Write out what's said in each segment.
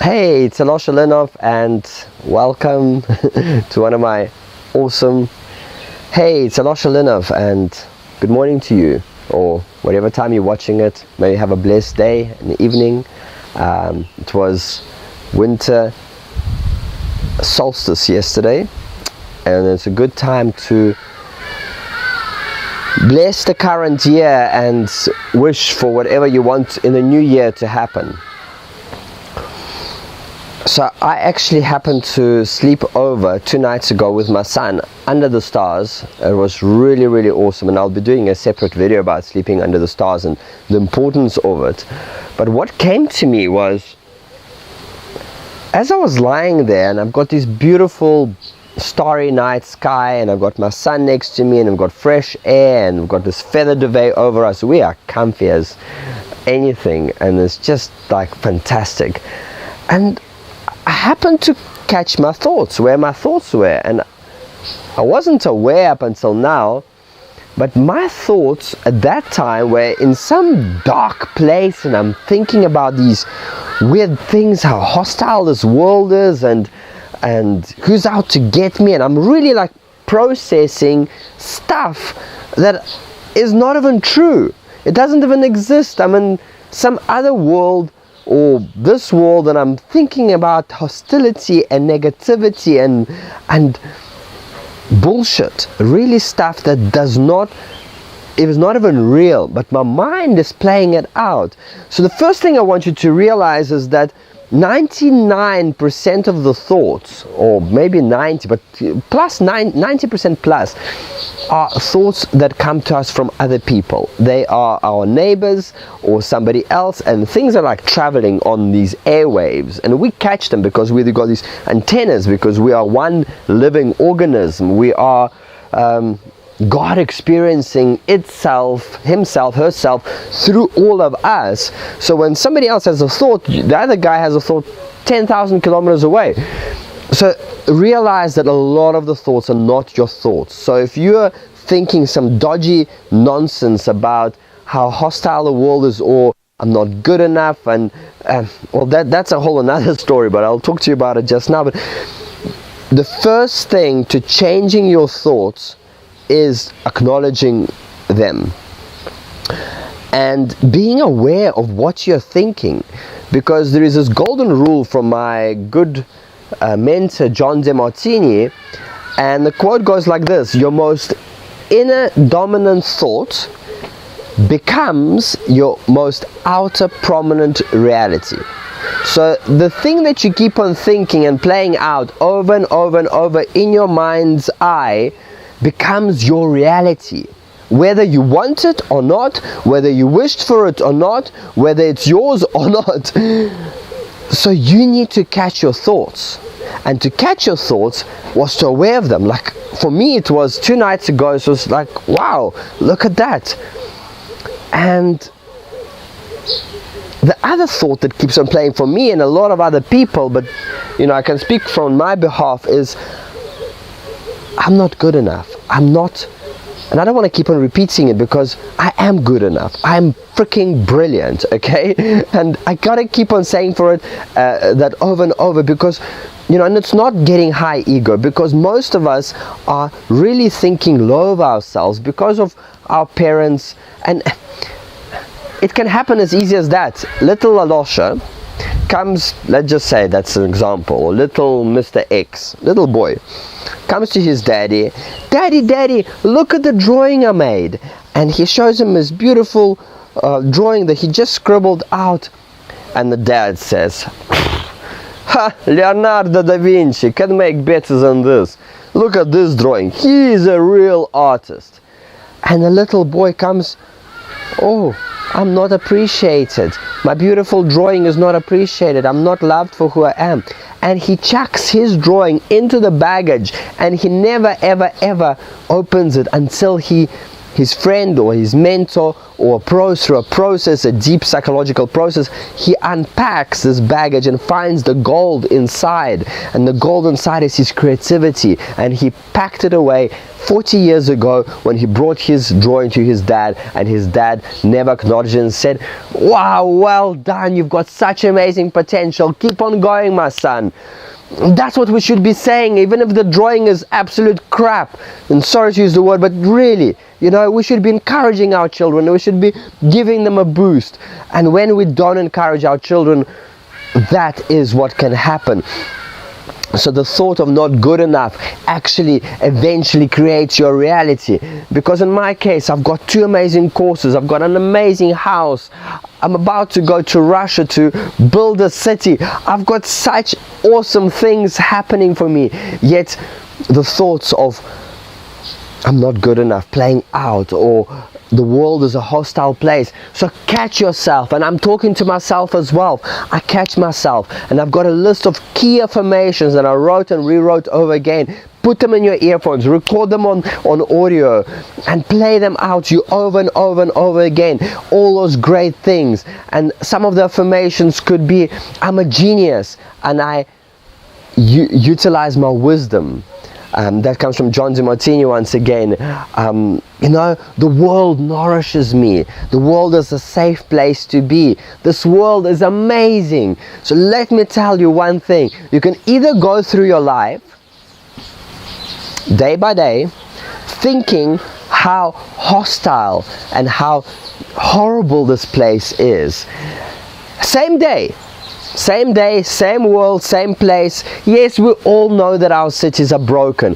Hey, it's Alosha Linov and welcome to one of my awesome... Hey, it's Alosha Linov and good morning to you, or whatever time you're watching it. May you have a blessed day and evening. It was winter solstice yesterday, and it's a good time to bless the current year and wish for whatever you want in the new year to happen. So I actually happened to sleep over 2 nights ago with my son under the stars. It was really awesome, and I'll be doing a separate video about sleeping under the stars and the importance of it. But what came to me was, as I was lying there, and I've got this beautiful starry night sky, and I've got my son next to me, and I've got fresh air, and we've got this feather duvet over us. We are comfy as anything, and it's just like fantastic. And I happened to catch my thoughts, where my thoughts were, and I wasn't aware up until now, but my thoughts at that time were in some dark place, and I'm thinking about these weird things, how hostile this world is, and who's out to get me, and I'm really like processing stuff that is not even true. It doesn't even exist. I'm in some other world, or this world, and I'm thinking about hostility and negativity and bullshit, really stuff that it is not even real, but my mind is playing it out. So the first thing I want you to realize is that 99% of the thoughts, or maybe 90, but plus 90% plus, are thoughts that come to us from other people. They are our neighbors or somebody else, and things are like traveling on these airwaves, and we catch them because we've got these antennas, because we are one living organism. We are God experiencing itself, himself, herself through all of us. So when somebody else has a thought, the other guy has a thought 10,000 kilometers away. So realize that a lot of the thoughts are not your thoughts. So if you're thinking some dodgy nonsense about how hostile the world is, or I'm not good enough, and well, that's a whole another story, but I'll talk to you about it just now. But the first thing to changing your thoughts is acknowledging them and being aware of what you're thinking, because there is this golden rule from my good mentor John DeMartini, and the quote goes like this: your most inner dominant thought becomes your most outer prominent reality. So the thing that you keep on thinking and playing out over and over and over in your mind's eye becomes your reality, whether you want it or not, whether you wished for it or not, whether it's yours or not. So you need to catch your thoughts, and to catch your thoughts was to aware of them. Like for me, it was 2 nights ago. It was like, wow, look at that. And the other thought that keeps on playing for me and a lot of other people, but I can speak from my behalf, is I'm not good enough. I'm not, and I don't want to keep on repeating it, because I am good enough. I'm freaking brilliant, okay? And I gotta keep on saying for it that over and over, because and it's not getting high ego, because most of us are really thinking low of ourselves because of our parents, and it can happen as easy as that. Little Alosha comes, let's just say that's an example, little Mr. X, little boy, comes to his daddy, daddy, look at the drawing I made. And he shows him his beautiful drawing that he just scribbled out. And the dad says, ha, Leonardo da Vinci can make better than this. Look at this drawing, he is a real artist. And the little boy comes, oh, I'm not appreciated. My beautiful drawing is not appreciated. I'm not loved for who I am. And he chucks his drawing into the baggage, and he never ever opens it until he his friend or his mentor, or through a process, a deep psychological process, he unpacks this baggage and finds the gold inside. And the gold inside is his creativity, and he packed it away 40 years ago when he brought his drawing to his dad, and his dad never acknowledged it and said, "Wow, well done, you've got such amazing potential, keep on going, my son." That's what we should be saying, even if the drawing is absolute crap. And sorry to use the word, but really, we should be encouraging our children. We should be giving them a boost. And when we don't encourage our children, that is what can happen. So the thought of not good enough actually eventually creates your reality. Because in my case, I've got 2 amazing courses, I've got an amazing house, I'm about to go to Russia to build a city, I've got such awesome things happening for me. Yet the thoughts of I'm not good enough playing out, or the world is a hostile place. So catch yourself, and I'm talking to myself as well. I catch myself, and I've got a list of key affirmations that I wrote and rewrote over again. Put them in your earphones, record them on audio, and play them out to you over and over and over again. All those great things. And some of the affirmations could be, I'm a genius, and I utilize my wisdom. That comes from John DeMartini once again. The world nourishes me. The world is a safe place to be. This world is amazing. So let me tell you one thing. You can either go through your life, day by day, thinking how hostile and how horrible this place is. Same day, same world, same place. Yes, we all know that our cities are broken,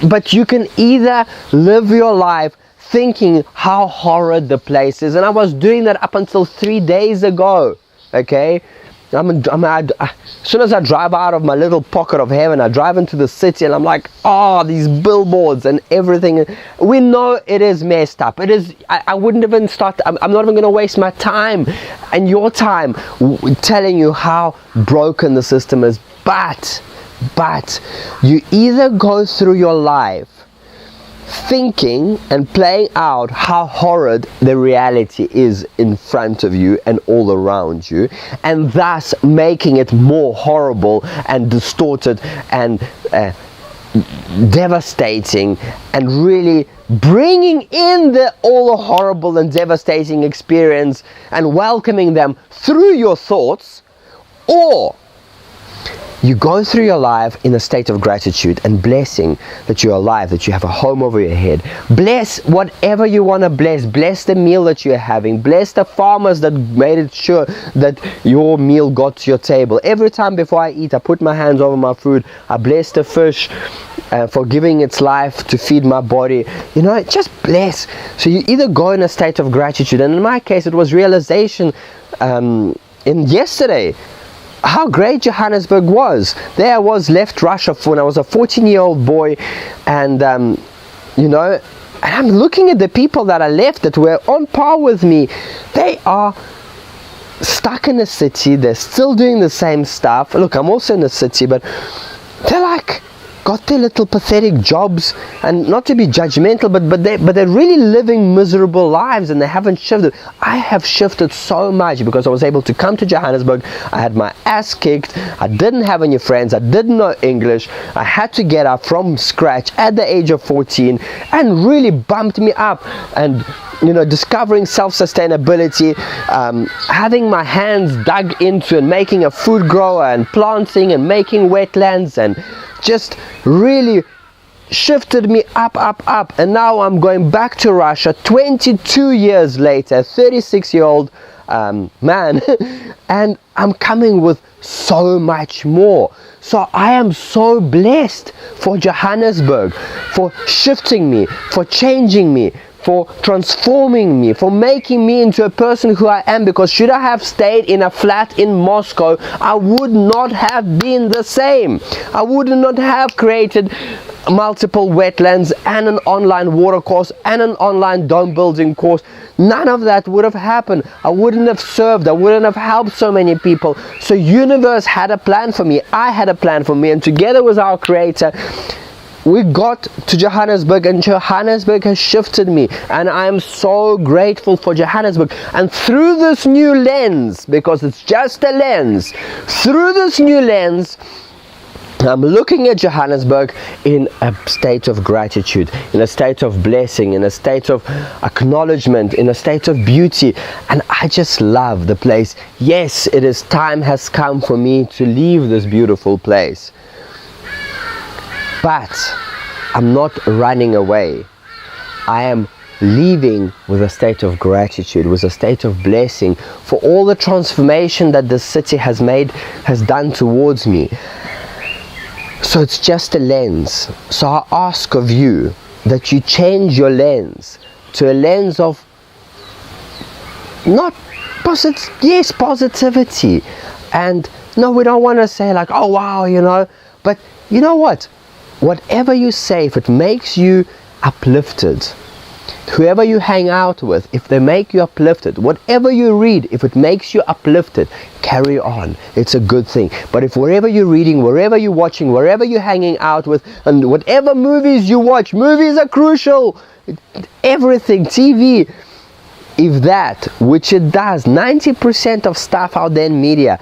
but you can either live your life thinking how horrid the place is, and I was doing that up until 3 days ago. Okay, as soon as I drive out of my little pocket of heaven, I drive into the city, and I'm like, oh, these billboards and everything. We know it is messed up. It is. I wouldn't even start. I'm not even going to waste my time and your time telling you how broken the system is. But you either go through your life thinking and playing out how horrid the reality is in front of you and all around you, and thus making it more horrible and distorted and devastating, and really bringing in all the horrible and devastating experience and welcoming them through your thoughts. Or you go through your life in a state of gratitude and blessing that you're alive, that you have a home over your head. Bless whatever you want to bless. Bless the meal that you're having. Bless the farmers that made it sure that your meal got to your table. Every time before I eat, I put my hands over my food. I bless the fish for giving its life to feed my body. Just bless. So you either go in a state of gratitude, and in my case it was realization in yesterday how great Johannesburg was. There I was, left Russia when I was a 14-year-old boy, and and I'm looking at the people that I left that were on par with me. They are stuck in the city. They're still doing the same stuff. Look, I'm also in the city, but they're like got their little pathetic jobs, and not to be judgmental, but they're really living miserable lives, and they haven't shifted. I have shifted so much because I was able to come to Johannesburg. I had my ass kicked. I didn't have any friends. I didn't know English. I had to get up from scratch at the age of 14, and really bumped me up. And discovering self-sustainability, having my hands dug into and making a food grower and planting and making wetlands, and just really shifted me up. And now I'm going back to Russia 22 years later, 36-year-old man, and I'm coming with so much more. So I am so blessed for Johannesburg, for shifting me, for changing me, for transforming me, for making me into a person who I am. Because should I have stayed in a flat in Moscow, I would not have been the same. I would not have created multiple wetlands and an online water course and an online dome building course. None of that would have happened. I wouldn't have served. I wouldn't have helped so many people. So universe had a plan for me. I had a plan for me, and together with our Creator, we got to Johannesburg, and Johannesburg has shifted me, and I'm so grateful for Johannesburg. And through this new lens, because it's just a lens, through this new lens, I'm looking at Johannesburg in a state of gratitude, in a state of blessing, in a state of acknowledgement, in a state of beauty, and I just love the place. Yes, it is time has come for me to leave this beautiful place, but I'm not running away. I am leaving with a state of gratitude, with a state of blessing for all the transformation that this city has done towards me. So it's just a lens. So I ask of you that you change your lens to a lens of not positivity. And no, we don't want to say like, oh wow, you know, but you know what? Whatever you say, if it makes you uplifted, whoever you hang out with, if they make you uplifted, whatever you read, if it makes you uplifted, carry on. It's a good thing. But if wherever you're reading, wherever you're watching, wherever you're hanging out with, and whatever movies you watch, movies are crucial. Everything, TV, if that, which it does, 90% of stuff out there in media,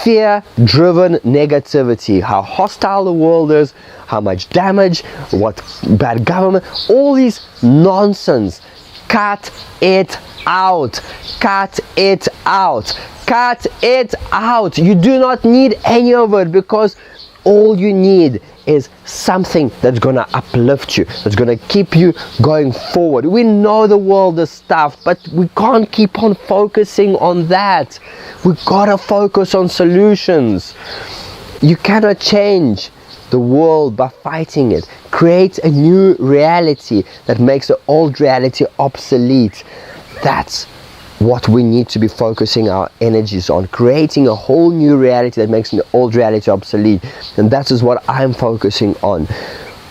fear-driven negativity, how hostile the world is, how much damage, what bad government, all these nonsense. Cut it out. Cut it out. Cut it out. You do not need any of it, because all you need is something that's going to uplift you, that's going to keep you going forward. We know the world is tough, but we can't keep on focusing on that. We gotta focus on solutions. You cannot change the world by fighting it. Create a new reality that makes the old reality obsolete. That's what we need to be focusing our energies on, creating a whole new reality that makes the old reality obsolete. And that is what I'm focusing on.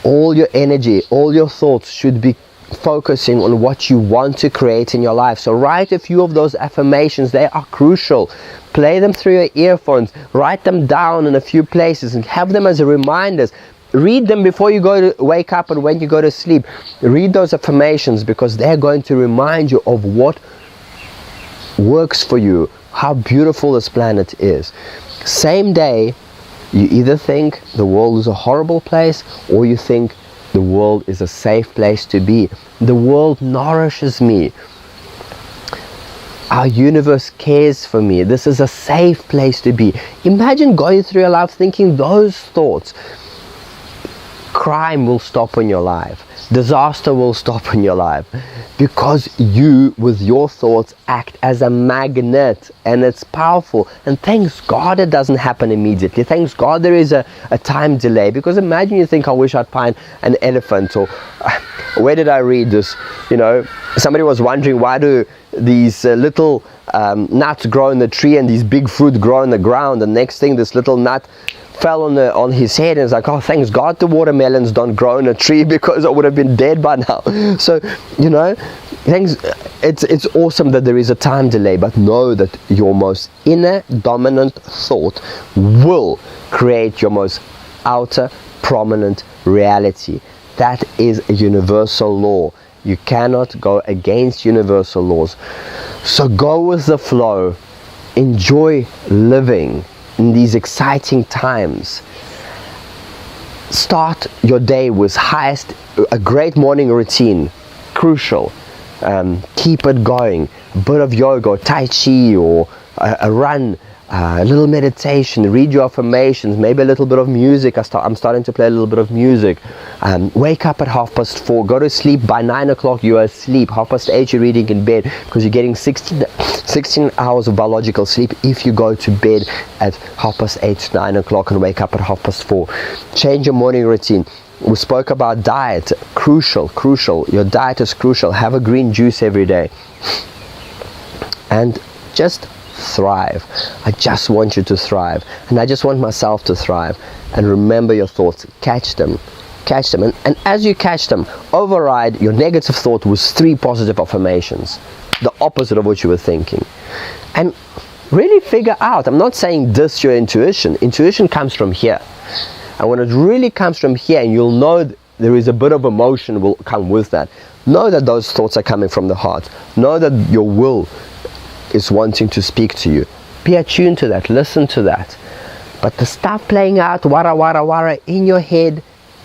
All your energy, all your thoughts should be focusing on what you want to create in your life. So write a few of those affirmations. They are crucial. Play them through your earphones, write them down in a few places and have them as reminders. Read them before you go to wake up and when you go to sleep. Read those affirmations, because they're going to remind you of what works for you, how beautiful this planet is. Same day, you either think the world is a horrible place, or you think the world is a safe place to be. The world nourishes me. Our universe cares for me. This is a safe place to be. Imagine going through your life thinking those thoughts. Crime will stop in your life. Disaster will stop in your life, because you, with your thoughts, act as a magnet, and it's powerful. And thanks God it doesn't happen immediately. Thanks God there is a time delay, because imagine you think, I wish I'd find an elephant, or where did I read this? You know, somebody was wondering, why do these little nuts grow in the tree and these big fruit grow in the ground? The next thing, this little nut fell on his head, and it's like, oh, thanks God the watermelons don't grow in a tree, because I would have been dead by now. So, you know, it's awesome that there is a time delay, but know that your most inner dominant thought will create your most outer prominent reality. That is a universal law. You cannot go against universal laws. So go with the flow. Enjoy living in these exciting times. Start your day with a great morning routine. Crucial. Keep it going. A bit of yoga, or tai chi, or a run, a little meditation. Read your affirmations. Maybe a little bit of music. I'm starting to play a little bit of music. Wake up at 4:30. Go to sleep by 9 o'clock. You are asleep. 8:30 you're reading in bed, because you're getting 16 hours of biological sleep if you go to bed at 8:30, 9 o'clock, and wake up at 4:30. Change your morning routine. We spoke about diet. Crucial. Your diet is crucial. Have a green juice every day. And just thrive. I just want you to thrive, and I just want myself to thrive. And remember your thoughts. Catch them, and as you catch them, override your negative thought with 3 positive affirmations, the opposite of what you were thinking. And really figure out, I'm not saying diss your intuition. Intuition comes from here, and when it really comes from here, and you'll know there is a bit of emotion will come with that. Know that those thoughts are coming from the heart. Know that your will is wanting to speak to you. Be attuned to that, listen to that. But the stuff playing out, wara wara wara, in your head,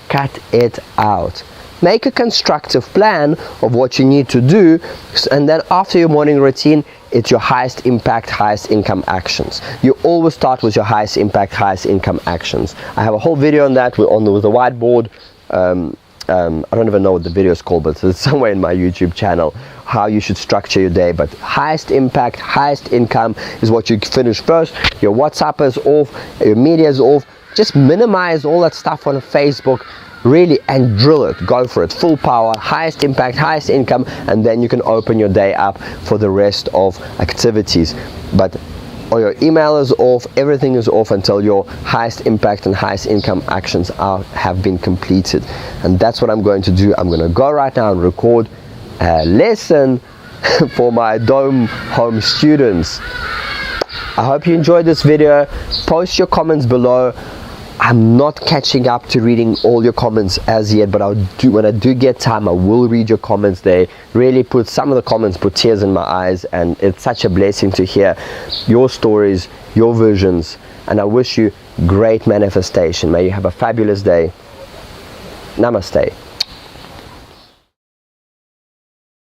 cut it out. Make a constructive plan of what you need to do, and then after your morning routine, it's your highest impact, highest income actions. You always start with your highest impact, highest income actions. I have a whole video on that with the whiteboard. I don't even know what the video is called, but it's somewhere in my YouTube channel, how you should structure your day. But highest impact, highest income is what you finish first. Your WhatsApp is off, your media is off. Just minimize all that stuff on Facebook, really, and drill it. Go for it, full power, highest impact, highest income, and then you can open your day up for the rest of activities. But or your email is off, everything is off until your highest impact and highest income actions have been completed. And that's what I'm going to do. I'm going to go right now and record a lesson for my Dome Home students. I hope you enjoyed this video. Post your comments below. I'm not catching up to reading all your comments as yet, but when I do get time, I will read your comments. They really some of the comments put tears in my eyes, and it's such a blessing to hear your stories, your visions, and I wish you great manifestation. May you have a fabulous day. Namaste.